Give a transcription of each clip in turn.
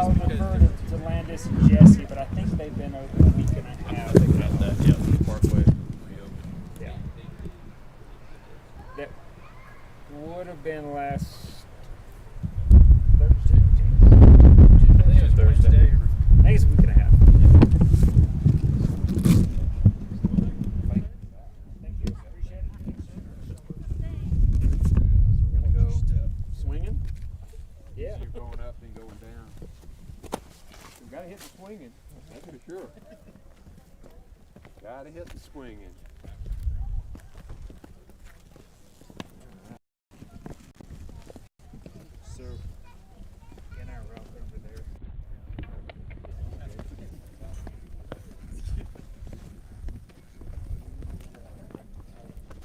I would refer to Landis and Jesse, but I think they've been open a week and a half. They got that, yeah, Parkway reopened. Yeah. That would have been last Thursday. I think it was Thursday. I think it's a week and a half. Thank you. Appreciate it. We're gonna go swinging. Yeah. So you're going up and going down. We gotta hit the swinging. That's for sure. Gotta hit the swinging. So, get our route over there.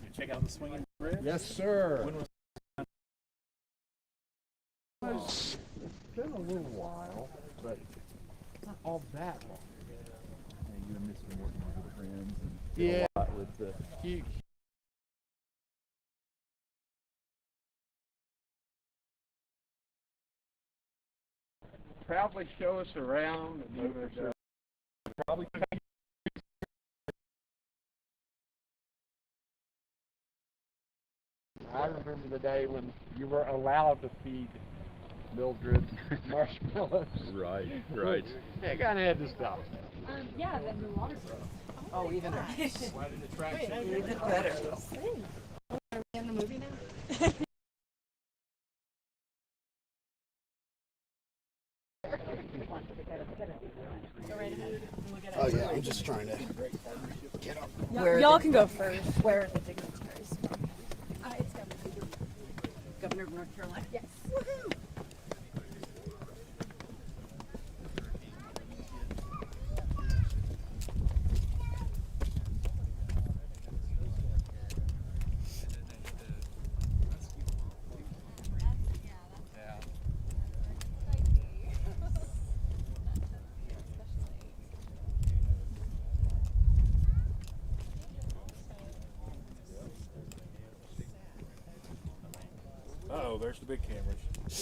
You check out the swinging bridge? Yes, sir. When was It's been a little while, but not all that long. you and Mr. working with friends and Yeah. a lot with the He proudly show us around and he would probably I remember the day when you were allowed to feed Mildred marshmallows. right. Yeah, kind of had to stop. Yeah, then the water's Oh, even What an attraction. even better. Are we in the movie now? Go right ahead. We'll get Oh yeah, I'm just trying to get up. Y'all can go first. Where are the dignitaries? It's Governor of North Carolina. Yes. Oh, there's the big cameras.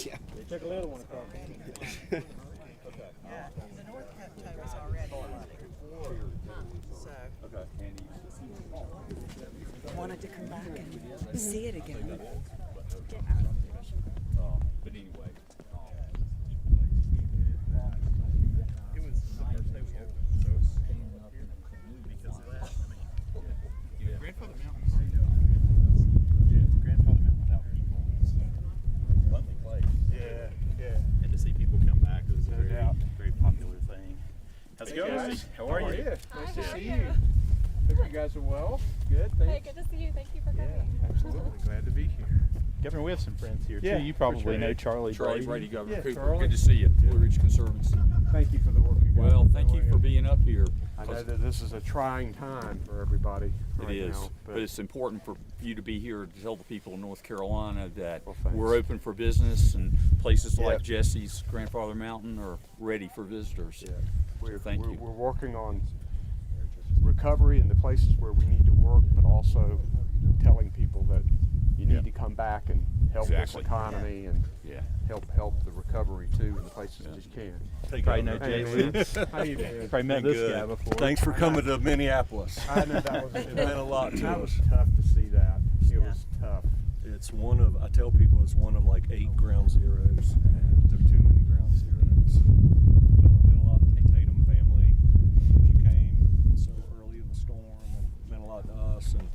Yeah. They took a little one across. Yeah, the North Capito is already flooded. So Okay. wanted to come back and see it again. But anyway. It was the first day we opened, so it's because of that. I mean, Grandfather Mountains. Yeah, Grandfather Mountain without people. It's a lovely place. Yeah. And to see people come back is a No very, doubt. very popular thing. How's it Hey, going? guys. How are you? Nice Hi, to how are see you? you. Hope you guys are well. Good, Hey, thanks. good to see you. Thank you for coming. Absolutely. Glad to be here. Governor, we have some friends here Yeah, too. You probably for sure. know Charlie Brady, Governor Yeah, Cooper. Charlie. Good to see you, Blue Ridge Conservancy. Thank you for the work you guys Well, are thank you doing. for being up here. I know that this is a trying time for everybody It right is, now, but it's important for you to be here to tell the people of North Carolina that Well, thanks. we're open for business, and places like Yep. Jesse's Grandfather Mountain are ready for visitors. Yeah. We're, thank we're, you. We're working on recovery in the places where we need to work, but also telling people that you need Yeah. to come back and help Exactly. this economy and Yeah. help the recovery too in the places that you can. Probably know Hey, Jay man. Lou. How you doing? Probably met this guy before. Thanks for coming to Minneapolis. I know that was It meant a lot to that us. was tough to see that. It was tough. It's one of, I tell people, it's one of like 8 ground zeros. There are too many ground zeros. Well, it meant a lot to the Tatum family that you came so early in the storm, and it meant a lot to us. And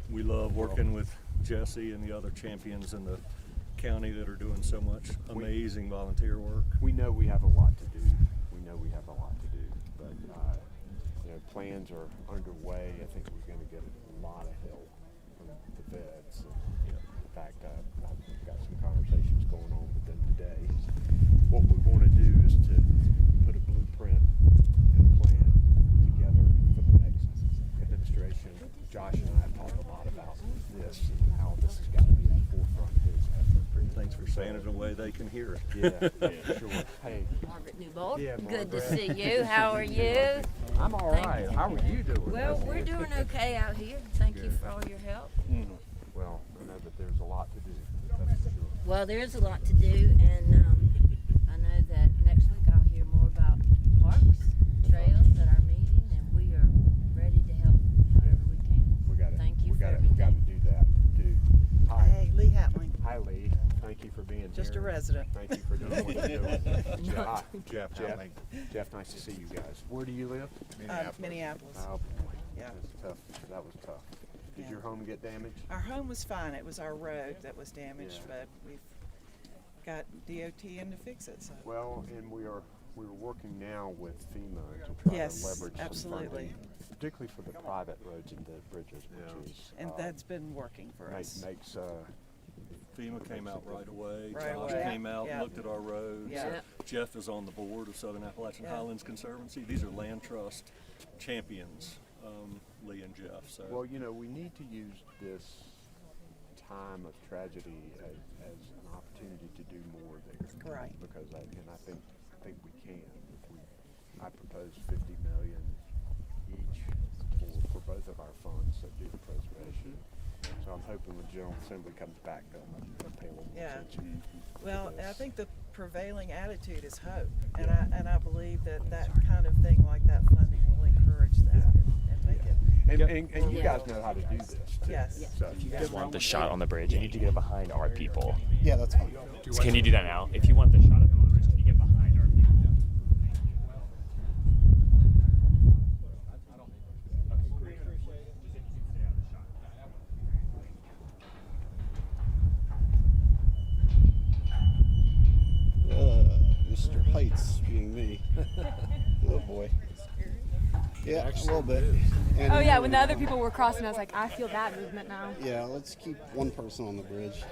we love working with Jesse and the other champions in the county that are doing so much amazing volunteer work. We know we have a lot to do. But plans are underway. I think we're going to get a lot of help from the feds. In fact, I've got some conversations going on with them today. What we want to do is to put a blueprint and a plan together for the next administration. Josh and I have talked a lot about this and how this has got to be in the forefront of his effort. Thanks for saying it in a way they can hear it. Yeah, sure. Hey, Margaret Newbold. Yeah, Good to Margaret. see you. How are you? I'm all right. How are you doing? Well, we're doing okay out here. Thank you for all your help. Well, I know that there's a lot to do. That's for sure. Well, there's a lot to do, and I know that next week I'll hear being here. Just a resident. Thank you for doing what you're doing. Hi, Jeff. Jeff, nice to see you guys. Where do you live? Minneapolis. Oh, boy. Yeah. That's tough. That was tough. Did Yeah. your home get damaged? Our home was fine. It was our road that was damaged, Yeah. but we've got DOT in to fix it. So. Well, and we're working now with FEMA to try Yes, to leverage some absolutely. funding, particularly for the private roads and the bridges, which is And that's been working for us. makes FEMA came out right away. Right Josh away. came out Yeah. and looked at our roads. Yeah. Jeff is on the board of Southern Appalachian Yeah. Highlands Conservancy. These are land trust champions, Lee and Jeff. So well, you know, we need to use this time of tragedy as an opportunity to do more there. Right. Because I think we can. I propose 50 million each for both of our funds that do the preservation. So I'm hoping when General Assembly comes back, they'll pay a little more Yeah. attention. Well, to this. I think the prevailing attitude is hope, and I believe that kind of thing like that funding will encourage that and make it. And you guys know how to do this too. Yes. So if you Just want the shot on the bridge. You need to get behind our people. Yeah, that's fine. So can you do that now? If you want the shot up on the bridge, can you get behind our people? Mr. Heights being me. Oh boy. Yeah, a little bit. And Oh yeah, when the other people were crossing, I was like, I feel that movement now. yeah, let's keep one person on the bridge.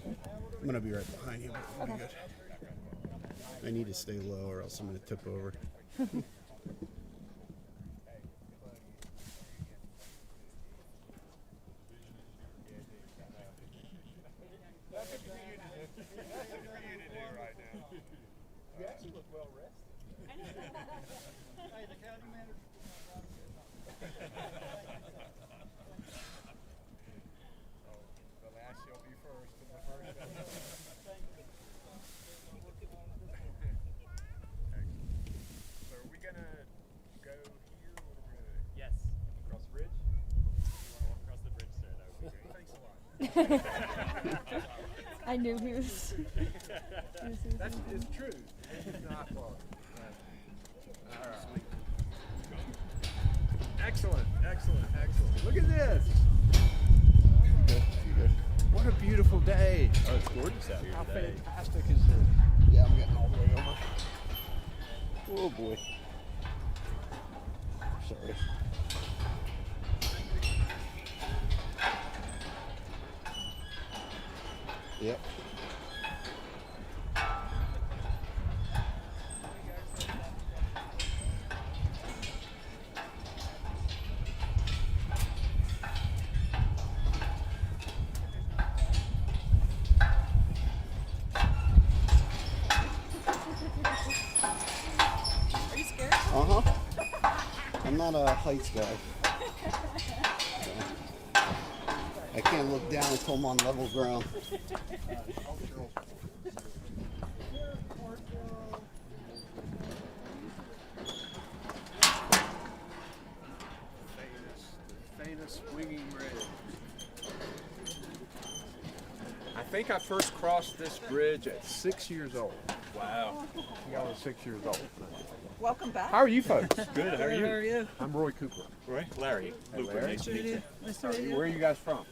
I'm gonna be right behind you. But we'll be good. I need to stay low, or else I'm gonna tip over. So are we gonna go here or we're gonna Yes. Across the bridge? You want to walk across the bridge, sir? That would be great. Thanks a lot. I knew he was. It's true. It's not far. All right. Excellent. Look at this. What a beautiful day. Oh, it's gorgeous out here How today. fantastic is this? Yeah, I'm getting all the way over. Oh boy. Sorry. Yep. Are you scared? I'm not a heights guy. I can't look down until I'm on level ground. Famous swinging bridge. I think I first crossed this bridge at 6 years old. Wow. I think I was 6 years old. Welcome back. How are you folks? Good. How are you? I'm Roy Cooper. Roy? Larry. Luper. Larry. Nice to meet you. Nice to meet you. Where are you guys from?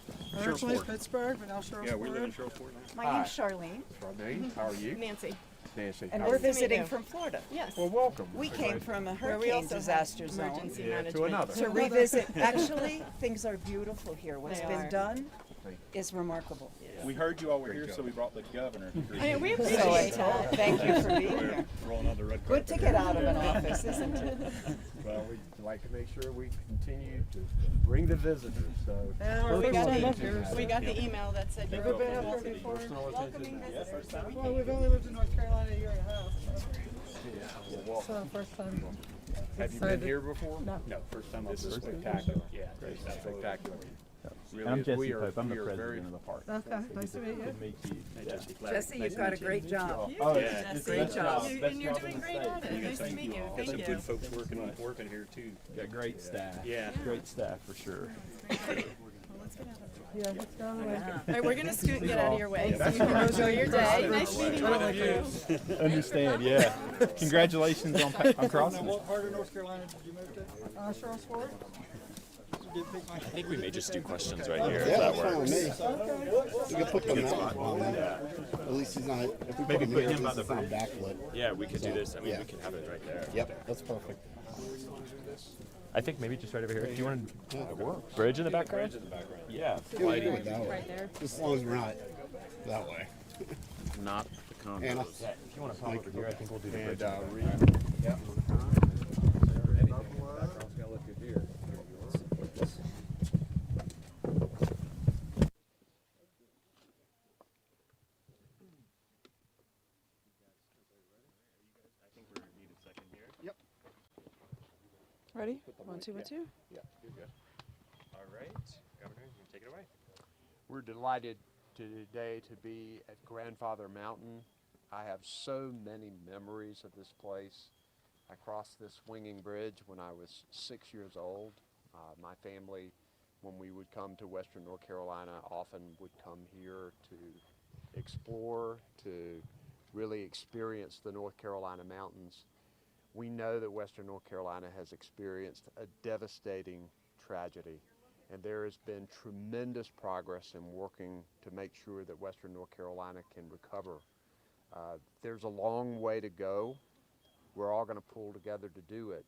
Originally Pittsburgh, but now Charlotte. Yeah, we live in Shreveport now. My name's Charlene. Charmaine, how are you? Nancy. Nancy, And how we're are you? visiting from Florida. Yes. Well, welcome. We came from a Where hurricane we also have disaster zone. emergency Yeah, management. to another. To revisit, actually, things are beautiful here. What's They been are. done is remarkable. We heard you all were here, so we brought the governor. I mean, we So appreciate I that. thank you for being here. Rolling on the red Good to get out of an office, isn't it? Well, we'd like to make sure we continue to bring the visitors, so. We got personal the, attention has we to got be- the email that said you're Ever been welcome. up there before? Personal attention. Yeah, first time. Well, we've only lived in North Carolina a year and a half. Well, welcome. So first time. Have you been here before? No. No, first time. This is spectacular. Yeah, It's great. spectacular. Really I'm is. Jesse We are- Pope. I'm the we are very- president of the park. Okay, nice to meet you. Good to meet you. Hey, Yeah. Jesse. Larry, Jesse, nice you've to got a meet you. great job. Oh, Yeah. it's Great best job. best And you're job in doing the great state. at it. Nice to meet you. Got Thank some you. good folks working here too. Got great staff. Yeah. Great staff for sure. Well, let's get out of the Yeah, let's go away. All right, we're gonna scoot and get out of your way so you can go enjoy your day. Nice meeting you. Understand, yeah. Congratulations on crossing. What part of North Carolina did you move to? Charles Ford? I think we may just do questions right here. Yeah, that's fine with me. We can put them out on there. At least he's not, if we put him here, at least it's not backlit. Yeah, we could do this. I mean, Yeah. we can have it right there. Yep, that's perfect. I think maybe just right over here. Do you want Yeah, it works. a bridge in the background? Yeah. Yeah, we can do it that way. As long as we're not that way. Not the condos. Anna? If you want to pop over here, I think we'll do the And bridge. Reed, Yep. I think we're needed second here. Ready? 1, 2, 1, 2. yeah, you're good. All right, Governor, you can take it away. We're delighted today to be at Grandfather Mountain. I have so many memories of this place. I crossed this swinging bridge when I was 6 years old. My family, when we would come to Western North Carolina, often would come here to explore, to really experience the North Carolina mountains. We know that Western North Carolina has experienced a devastating tragedy, and there has been tremendous progress in working to make sure that Western North Carolina can recover. There's a long way to go. We're all going to pull together to do it.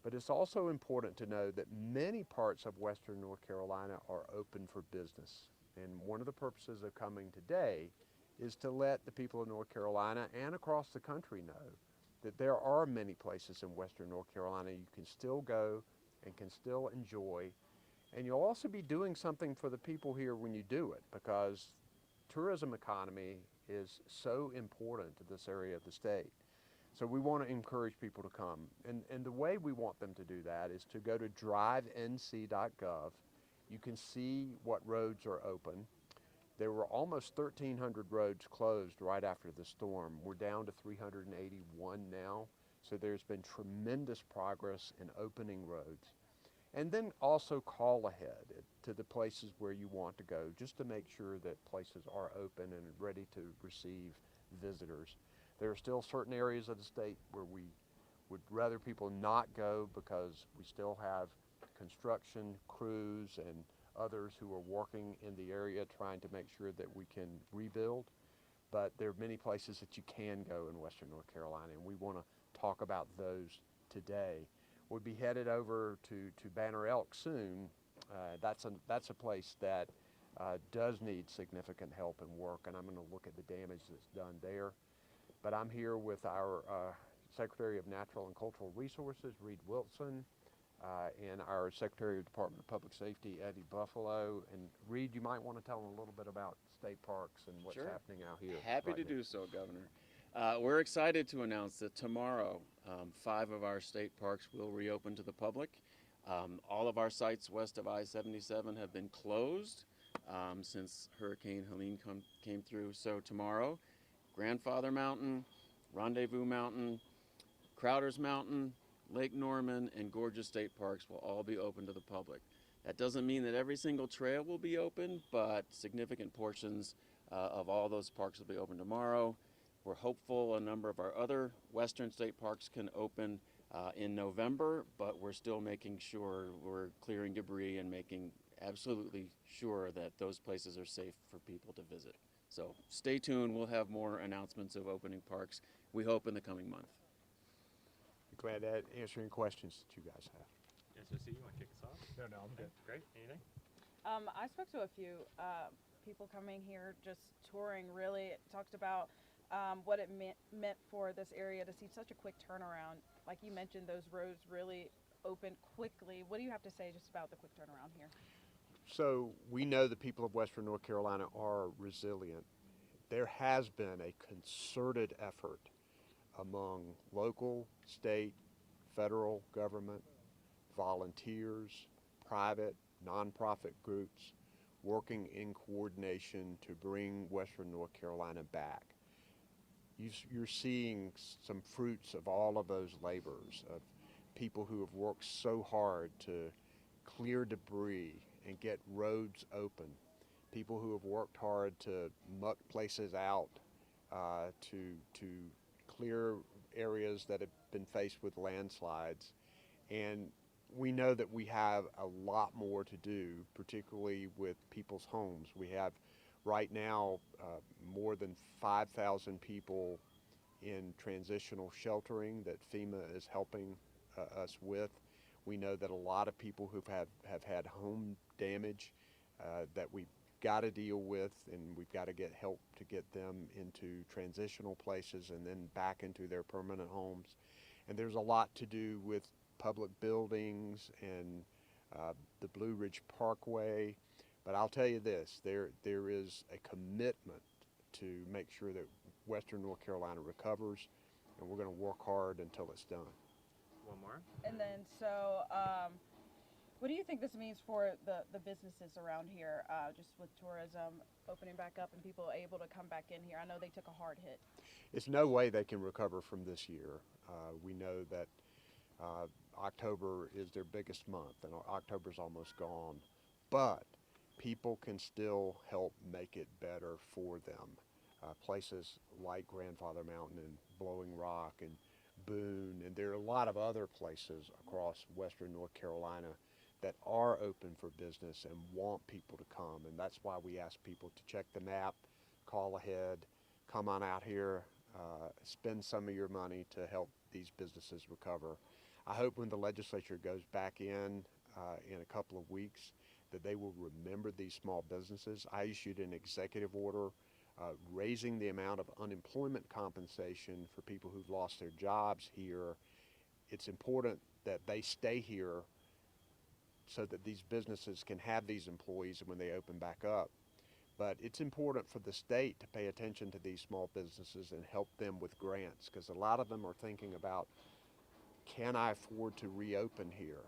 But it's also important to know that many parts of Western North Carolina are open for business. And one of the purposes of coming today is to let the people of North Carolina and across the country know that there are many places in Western North Carolina you can still go and can still enjoy. And you'll also be doing something for the people here when you do it, because tourism economy is so important to this area of the state. So we want to encourage people to come. And the way we want them to do that is to go to drivenc.gov. You can see what roads are open. There were almost 1,300 roads closed right after the storm. We're down to 381 now. So there's been tremendous progress in opening roads. And then also call ahead to the places where you want to go, just to make sure that places are open and ready to receive visitors. There are still certain areas of the state where we would rather people not go because we still have construction crews and others who are working in the area trying to make sure that we can rebuild. But there are many places that you can go in Western North Carolina, and we want to talk about those today. We'll be headed over to Banner Elk soon. That's a place that does need significant help and work, and I'm going to look at the damage that's done there. But I'm here with our Secretary of Natural and Cultural Resources, Reed Wilson, and our Secretary of Department of Public Safety, Eddie Buffalo. And Reed, you might want to tell them a little bit about state parks and what's happening out here. Happy to do so, Governor. We're excited to announce that tomorrow, 5 of our state parks will reopen to the public. All of our sites west of I-77 have been closed since Hurricane Helene came through. So tomorrow, Grandfather Mountain, Rendezvous Mountain, Crowder's Mountain, Lake Norman, and Gorgeous State Parks will all be open to the public. That doesn't mean that every single trail will be open, but significant portions of all those parks will be open tomorrow. We're hopeful a number of our other western state parks can open in November, but we're still making sure we're clearing debris and making absolutely sure that those places are safe for people to visit. So stay tuned. We'll have more announcements of opening parks, we hope, in the coming month. Glad to answer any questions that you guys have. SOC, you want to kick us off? No, I'm good. Great. Anything? I spoke to a few people coming here, just touring. Really, it talked about what it meant for this area to see such a quick turnaround. Like you mentioned, those roads really opened quickly. What do you have to say just about the quick turnaround here? So we know the people of Western North Carolina are resilient. There has been a concerted effort among local, state, federal government, volunteers, private, nonprofit groups, working in coordination to bring Western North Carolina back. You're seeing some fruits of all of those labors, of people who have worked so hard to clear debris and get roads open. People who have worked hard to muck places out, to clear areas that have been faced with landslides. And we know that we have a lot more to do, particularly with people's homes. We have right now more than 5,000 people in transitional sheltering that FEMA is helping us with. We know that a lot of people who have had home damage that we've got to deal with, and we've got to get help to get them into transitional places and then back into their permanent homes. And there's a lot to do with public buildings and the Blue Ridge Parkway. But I'll tell you this, there is a commitment to make sure that Western North Carolina recovers, and we're going to work hard until it's done. One more. And then, what do you think this means for the businesses around here, just with tourism opening back up and people able to come back in here? I know they took a hard hit. It's no way they can recover from this year. We know that October is their biggest month, and October's almost gone. But people can still help make it better for them. Places like Grandfather Mountain and Blowing Rock and Boone, and there are a lot of other places across Western North Carolina that are open for business and want people to come. And that's why we ask people to check the map, call ahead, come on out here, spend some of your money to help these businesses recover. I hope when the legislature goes back in a couple of weeks that they will remember these small businesses. I issued an executive order raising the amount of unemployment compensation for people who've lost their jobs here. It's important that they stay here so that these businesses can have these employees when they open back up. But it's important for the state to pay attention to these small businesses and help them with grants, because a lot of them are thinking about, can I afford to reopen here?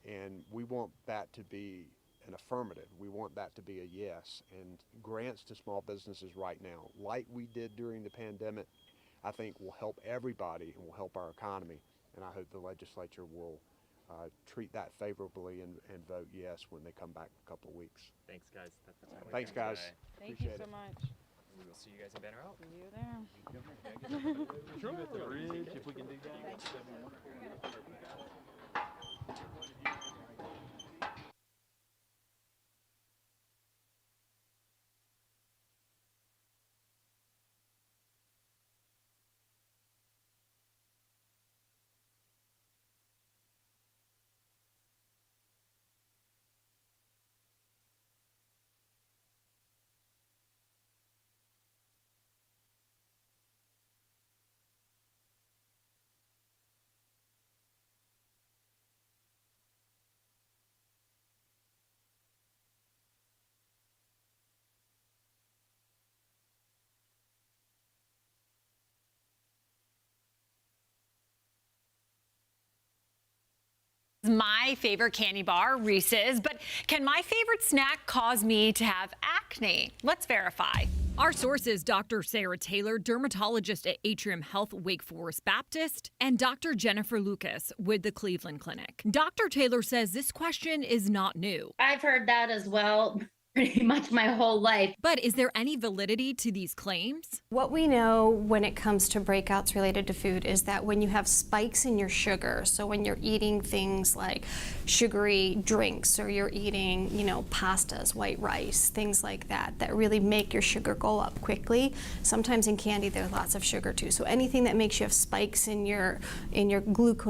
And we want that to be an affirmative. We want that to be a yes. And grants to small businesses right now, like we did during the pandemic, I think will help everybody and will help our economy. And I hope the legislature will treat that favorably and vote yes when they come back in a couple of weeks. Thanks, guys. That's the time we Thanks, have guys. today. Thank Appreciate you so it. much. We will see you guys in Banner Oak. See you there. At the bridge, if we can do that. My favorite candy bar, Reese's, but can my favorite snack cause me to have acne? Let's verify. Our sources, Dr. Sarah Taylor, dermatologist at Atrium Health Wake Forest Baptist, and Dr. Jennifer Lucas with the Cleveland Clinic. Dr. Taylor says this question is not new. I've heard that as well. Pretty much my whole life. But is there any validity to these claims? What we know when it comes to breakouts related to food is that when you have spikes in your sugar, so when you're eating things like sugary drinks or you're eating, pastas, white rice, things like that, that really make your sugar go up quickly. Sometimes in candy there's lots of sugar too. So anything that makes you have spikes in your glucose